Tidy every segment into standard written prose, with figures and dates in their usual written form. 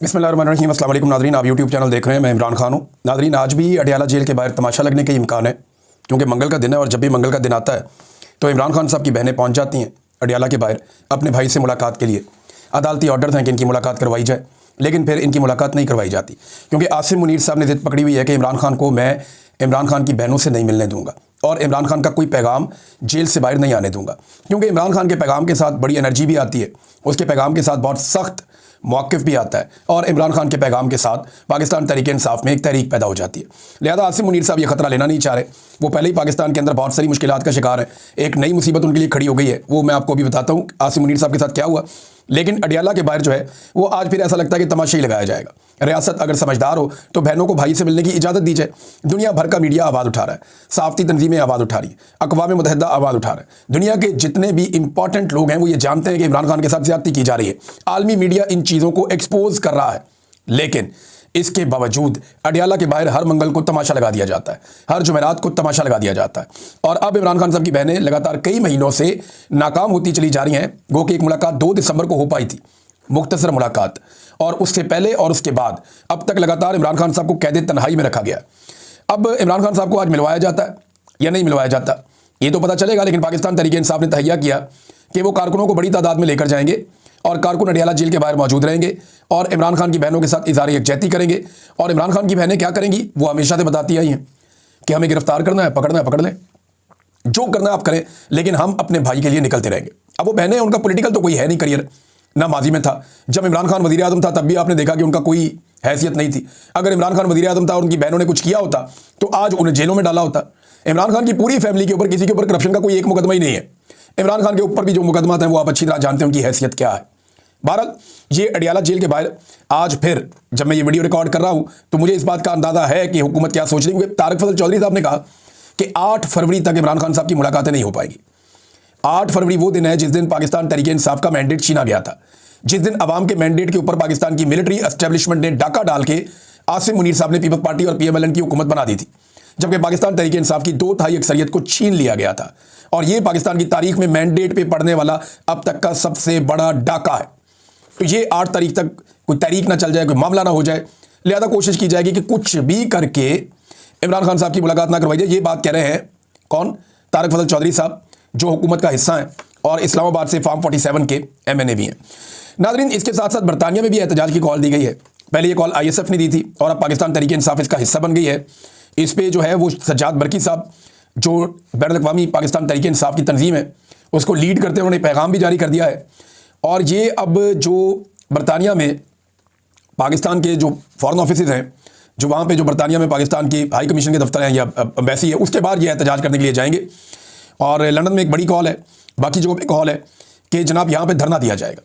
बिस्मिल्लाहिर्रहमानिर्रहीम। अस्सलाम वालेकुम नाज़रीन, आप यूट्यूब चैनल देख रहे हैं। मैं इमरान खान हूँ। नाज़रीन, आज भी अडयाला जेल के बाहर तमाशा लगने के इम्कान है, क्योंकि मंगल का दिन है और जब भी मंगल का दिन आता है तो इमरान खान साहब की बहनें पहुँच जाती हैं अडयाला के बाहर अपने भाई से मुलाकात के लिए। अदालती ऑर्डर हैं कि इनकी मुलाकात करवाई जाए, लेकिन फिर इनकी मुलाकात नहीं करवाई जाती, क्योंकि आसिम मुनीर साहब ने ज़िद पकड़ी हुई है कि इमरान खान को मैं इमरान खान की बहनों से नहीं मिलने दूंगा और इमरान खान का कोई पैगाम जेल से बाहर नहीं आने दूंगा। क्योंकि इमरान खान के पैगाम के साथ बड़ी एनर्जी भी आती है, उसके पैगाम के साथ बहुत सख्त मौक़िफ़ भी आता है, और इमरान खान के पैगाम के साथ पाकिस्तान तहरीक-ए-इंसाफ में एक तहरीक पैदा हो जाती है। लिहाजा आसिम मुनीर साहब ये ख़तरा लेना नहीं चाह रहे। वो पहले ही पाकिस्तान के अंदर बहुत सारी मुश्किलात का शिकार है। एक नई मुसीबत उनके लिए खड़ी हो गई है, वो मैं आपको अभी बताता हूँ आसिम मुनीर साहब के साथ क्या हुआ। लेकिन अडयाला के बाहर जो है वो आज फिर ऐसा लगता है कि तमाशा ही लगाया जाएगा। रियासत अगर समझदार हो तो बहनों को भाई से मिलने की इजाज़त दी जाए। दुनिया भर का मीडिया आवाज़ उठा रहा है, सहाफ़ती तंजीमें आवाज़ उठा रही है, अक़वाम मुत्तहिदा आवाज़ उठा रहा है। दुनिया के जितने भी इंपॉर्टेंट लोग हैं वो ये जानते हैं कि इमरान खान के साथ ज़्यादती की जा रही है। आलमी मीडिया इन चीज़ों को एक्सपोज कर रहा है, लेकिन इसके बावजूद अडयाला के बाहर हर मंगल को तमाशा लगा दिया जाता है, हर जुमेरात को तमाशा लगा दिया जाता है। और अब इमरान खान साहब की बहनें लगातार कई महीनों से नाकाम होती चली जा रही हैं। गो कि एक मुलाकात 2 दिसंबर को हो पाई थी, मुख्तसर मुलाकात, और उससे पहले और उसके बाद अब तक लगातार इमरान खान साहब को कैद तन्हाई में रखा गया। अब इमरान खान साहब को आज मिलवाया जाता है या नहीं मिलवाया जाता ये तो पता चलेगा, लेकिन पाकिस्तान तहरीक-ए-इंसाफ ने तहैया किया कि वो कारकुनों को बड़ी तादाद में लेकर जाएंगे और कारकुन अडयाला जेल के बाहर मौजूद रहेंगे और इमरान खान की बहनों के साथ इज़हार यकजहती करेंगे। और इमरान खान की बहनें क्या करेंगी, वो हमेशा से बताती आई हैं कि हमें गिरफ्तार करना है, पकड़ना है पकड़ लें, जो करना है आप करें, लेकिन हम अपने भाई के लिए निकलते रहेंगे। अब वो बहनें, उनका पॉलिटिकल तो कोई है नहीं करियर, ना माजी में था। जब इमरान खान वज़ीर आज़म था तब भी आपने देखा कि उनका कोई हैसियत नहीं थी। अगर इमरान खान वज़ीर आज़म था और उनकी बहनों ने कुछ किया होता तो आज उन्हें जेलों में डाला होता। इमरान खान की पूरी फैमिली के ऊपर किसी के ऊपर करप्शन का कोई एक मुकदमा ही नहीं है। इमरान खान के ऊपर भी जो मुकदमा था वो आप अच्छी तरह जानते हैं उनकी हैसियत क्या है। बहरहाल ये अडयाला जेल के बाहर आज फिर जब मैं ये वीडियो रिकॉर्ड कर रहा हूं तो मुझे इस बात का अंदाजा है कि हुकूमत क्या सोच रही है। तारिक फजल चौधरी साहब ने कहा कि 8 फरवरी तक इमरान खान साहब की मुलाकातें नहीं हो पाएगी। 8 फरवरी वो दिन है जिस दिन पाकिस्तान तहरीक-ए-इंसाफ का मैंडेट छीना गया था, जिस दिन अवाम के मैंडेट के ऊपर पाकिस्तान की मिलिट्री एस्टेब्लिशमेंट ने डाका डाल के आसिम मुनीर साहब ने पीपल्स पार्टी और PMLN की हुकूमत बना दी थी, जबकि पाकिस्तान तहरीक-ए-इंसाफ की 2/3 अक्सरियत को छीन लिया गया था। और ये पाकिस्तान की तारीख में मैंडेट पे पड़ने वाला अब तक का सबसे बड़ा डाका है। तो ये 8 तारीख तक कोई तहरीक ना चल जाए, कोई मामला ना हो जाए, लिहाजा कोशिश की जाएगी कि कुछ भी करके इमरान खान साहब की मुलाकात ना करवाई जाए। ये बात कह रहे हैं कौन? तारिक फजल चौधरी साहब, जो हुकूमत का हिस्सा हैं और इस्लामाबाद से फार्म 47 के MNA भी हैं। नाज़रीन, इसके साथ साथ बरतानिया में भी एहतजाज की कॉल दी गई है। पहले ये कॉल ISF ने दी थी और अब पाकिस्तान तहरीक-ए-इंसाफ इसका हिस्सा बन गई है। इस पर जो है वो सज्जाद बरकी साहब, जो बैनुल-अक़वामी पाकिस्तान तहरीक-ए-इंसाफ की तंजीम है, उसको लीड करते हैं, उन्होंने पैगाम भी जारी कर दिया है। और ये अब जो बरतानिया में पाकिस्तान के जो फॉरेन ऑफिस हैं, जो वहाँ पे जो बरतानिया में पाकिस्तान की हाई कमीशन के दफ्तर हैं या एम्बेसी है, उसके बाद ये एहतजाज करने के लिए जाएंगे। और लंदन में एक बड़ी कॉल है, बाकी जगहों पे कॉल है कि जनाब यहाँ पे धरना दिया जाएगा।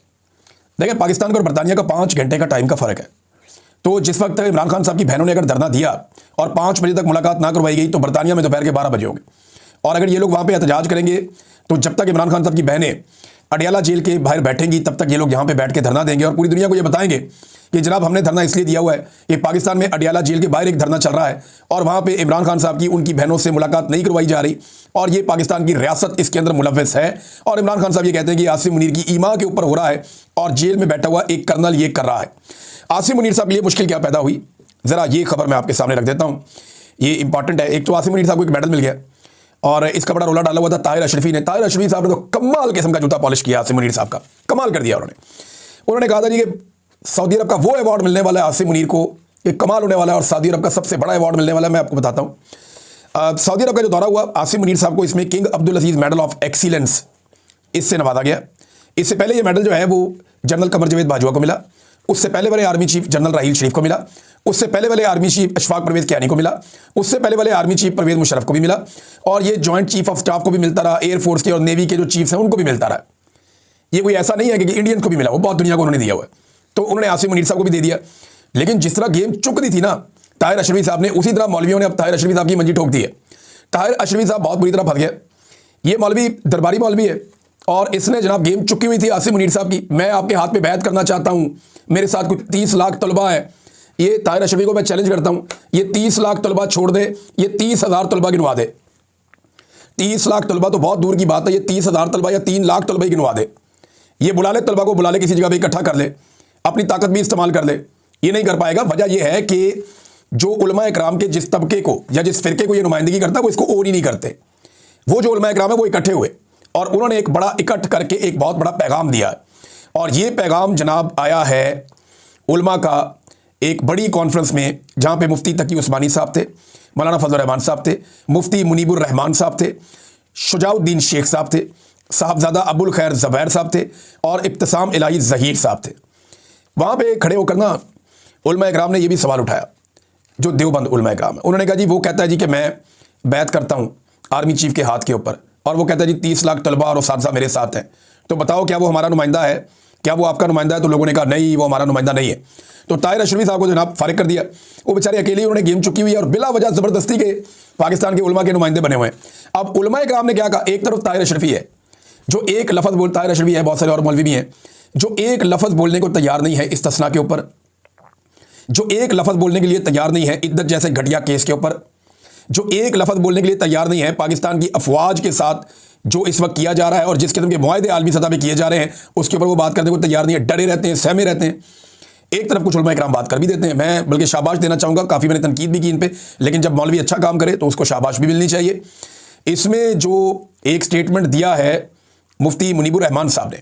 देखिए, पाकिस्तान का और बरतानिया का 5 घंटे का टाइम का फ़र्क है। तो जिस वक्त इमरान खान साहब की बहनों ने अगर धरना दिया और 5 बजे तक मुलाकात ना करवाई गई तो बरतानिया में दोपहर के 12 बजे होंगे। और अगर ये लोग वहाँ पर एहतजाज करेंगे तो जब तक इमरान खान साहब की बहनें अडयाला जेल के बाहर बैठेंगी तब तक ये लोग यहाँ पे बैठ के धरना देंगे और पूरी दुनिया को ये बताएंगे कि जनाब हमने धरना इसलिए दिया हुआ है कि पाकिस्तान में अडयाला जेल के बाहर एक धरना चल रहा है और वहाँ पे इमरान खान साहब की उनकी बहनों से मुलाकात नहीं करवाई जा रही और ये पाकिस्तान की रियासत इसके अंदर मुलव्वस है। और इमरान खान साहब ये कहते हैं कि आसिम मुनीर की ईमा के ऊपर हो रहा है और जेल में बैठा हुआ एक कर्नल ये कर रहा है। आसिम मुनीर साहब के लिए मुश्किल क्या पैदा हुई, ज़रा ये खबर मैं आपके सामने रख देता हूँ, ये इंपॉर्टेंट है। एक तो आसिम मुनीर साहब को एक मेडल मिल गया और इसका बड़ा रोला डाला हुआ था ताहिर अशरफी ने। ताहिर अशरफी साहब ने तो कमाल किस्म का जूता पॉलिश किया आसिम मुनीर साहब का, कमाल कर दिया उन्होंने कहा था जी कि सऊदी अरब का वो अवार्ड मिलने वाला है आसिम मुनीर को, ये कमाल होने वाला है और सऊदी अरब का सबसे बड़ा अवार्ड मिलने वाला है। मैं आपको बताता हूँ, सऊदी अरब का जो दौरा हुआ आसिम मुनीर साहब को इसमें king Abdul Aziz medal of excellence इससे नवाजा गया। इससे पहले ये मेडल जो है वो जनरल कमर जवेद बाजवा को मिला, उससे पहले वाले आर्मी चीफ जनरल राहील शरीफ को मिला, उससे पहले वाले आर्मी चीफ अशफाक परवेज़ कियानी को मिला, उससे पहले वाले आर्मी चीफ परवेज़ मुशर्रफ को भी मिला और ये जॉइंट चीफ ऑफ स्टाफ को भी मिलता रहा, एयरफोर्स के और नेवी के जो चीफ्स हैं उनको भी मिलता रहा। ये कोई ऐसा नहीं है कि इंडियंस को भी मिला, वो बहुत दुनिया को उन्होंने दिया हुआ है। तो उन्होंने आसिम मुनीर साहब को भी दे दिया। लेकिन जिस तरह गेम चुक दी थी ना ताहिर अशरफी साहब ने, उसी तरह मौलवियों ने अब ताहिर अशरफी साहब की मंजी ठोक दी है। ताहिर अशरफी साहब बहुत बुरी तरह फंस गए। ये मौलवी दरबारी मौलवी है और इसने जनाब गेम चुकी हुई थी आसिम मुनीर साहब की। मैं आपके हाथ पे बैत करना चाहता हूँ, मेरे साथ कुछ 30 लाख तलबा है। ये ताहिर अशरफी को मैं चैलेंज करता हूँ, ये 30 लाख तलबा छोड़ दे, ये 30,000 तलबा गिनवा दे। 30 लाख तलबा तो बहुत दूर की बात है, ये 30,000 तलबा या 3 लाख तलबा ही गिनवा दे। ये बुला ले, तलबा को बुला ले, किसी जगह पे इकट्ठा कर ले, अपनी ताकत भी इस्तेमाल कर ले ये नहीं कर पाएगा। वजह यह है कि जो उलमा इकराम के जिस तबके को या जिस फिरके को ये नुमाइंदगी करता है वो इसको ओन ही नहीं करते। वो जो उलमा इकराम है वो इकट्ठे हुए और उन्होंने एक बड़ा इकट्ठ करके एक बहुत बड़ा पैगाम दिया है। और ये पैगाम जनाब आया है उलमा का एक बड़ी कॉन्फ्रेंस में, जहाँ पे मुफ्ती तकी उस्मानी साहब थे, मौलाना फजल रहमान साहब थे, मुफ्ती मुनीबुर रहमान साहब थे, शुजाउद्दीन शेख साहब थे, साहबजादा अबुल खैर ज़ुबैर साहब थे और इब्तिसाम इलाही ज़हीर साहब थे। वहाँ पे खड़े होकर ना उलमा इकराम ने ये भी सवाल उठाया, जो देवबंद उलमा इकराम है। उन्होंने कहा जी, वो कहता है जी कि मैं बैत करता हूँ आर्मी चीफ के हाथ के ऊपर, और वो कहता है जी 30 लाख तलबा और साथी मेरे साथ हैं, तो बताओ क्या वो हमारा नुमाइंदा है, क्या वो आपका नुमाइंदा है? तो लोगों ने कहा नहीं, वो हमारा नुमाइंदा नहीं है। तो ताहिर अशरफी साहब को जनाब फारिग कर दिया। वो बेचारे अकेले ही उन्होंने गेम चुकी हुई है और बिला वजह ज़बरदस्ती के पाकिस्तान के उलमा के नुमाइंदे बने हुए हैं। अब उलमा इकराम ने क्या कहा, एक तरफ ताहिर अशरफी है जो एक लफ्ज़ बोलता है, अशरफी है, बहुत सारे और मौलवी भी हैं जो एक लफ्ज़ बोलने को तैयार नहीं है इस्तिस्ना के ऊपर, जो एक लफ्ज़ बोलने के लिए तैयार नहीं है इद्दत जैसे घटिया केस के ऊपर, जो एक लफ्ज़ बोलने के लिए तैयार नहीं है पाकिस्तान की अफवाज के साथ जो इस वक्त किया जा रहा है और जिस किस्म के मुआहदे आलमी सतह पे किए जा रहे हैं उसके ऊपर वो बात करने को तैयार नहीं है, डरे रहते हैं, सहमे रहते हैं। एक तरफ कुछ उलमा इकराम बात कर भी देते हैं, मैं बल्कि शाबाश देना चाहूँगा, काफ़ी मैंने तनकीद भी की इन पे, लेकिन जब मौलवी अच्छा काम करे तो उसको शाबाश भी मिलनी चाहिए। इसमें जो एक स्टेटमेंट दिया है मुफ्ती मुनीबुर रहमान साहब ने,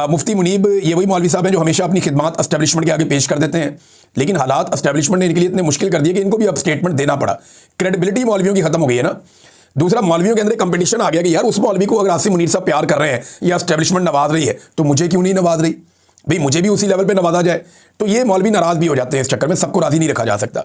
मुफ्ती मुनीब ये वही मौलवी साहब हैं जो हमेशा अपनी खिदमात एस्टेब्लिशमेंट के आगे पेश कर देते हैं, लेकिन हालात एस्टेब्लिशमेंट ने इनके लिए इतने मुश्किल कर दिए कि इनको भी अब स्टेटमेंट देना पड़ा। क्रेडिबिलिटी मौलवियों की खत्म हो गई है ना। दूसरा, मौलवियों के अंदर कंपटीशन आ गया कि यार उस मौलवी को अगर आसिम मुनीर साहब प्यार कर रहे हैं या एस्टेब्लिशमेंट नवाज रही है तो मुझे क्यों नहीं नवाज रही, भाई मुझे भी उसी लेवल पे नवाजा जाए। तो ये मौलवी नाराज़ भी हो जाते हैं इस चक्कर में, सबको राज़ी नहीं रखा जा सकता।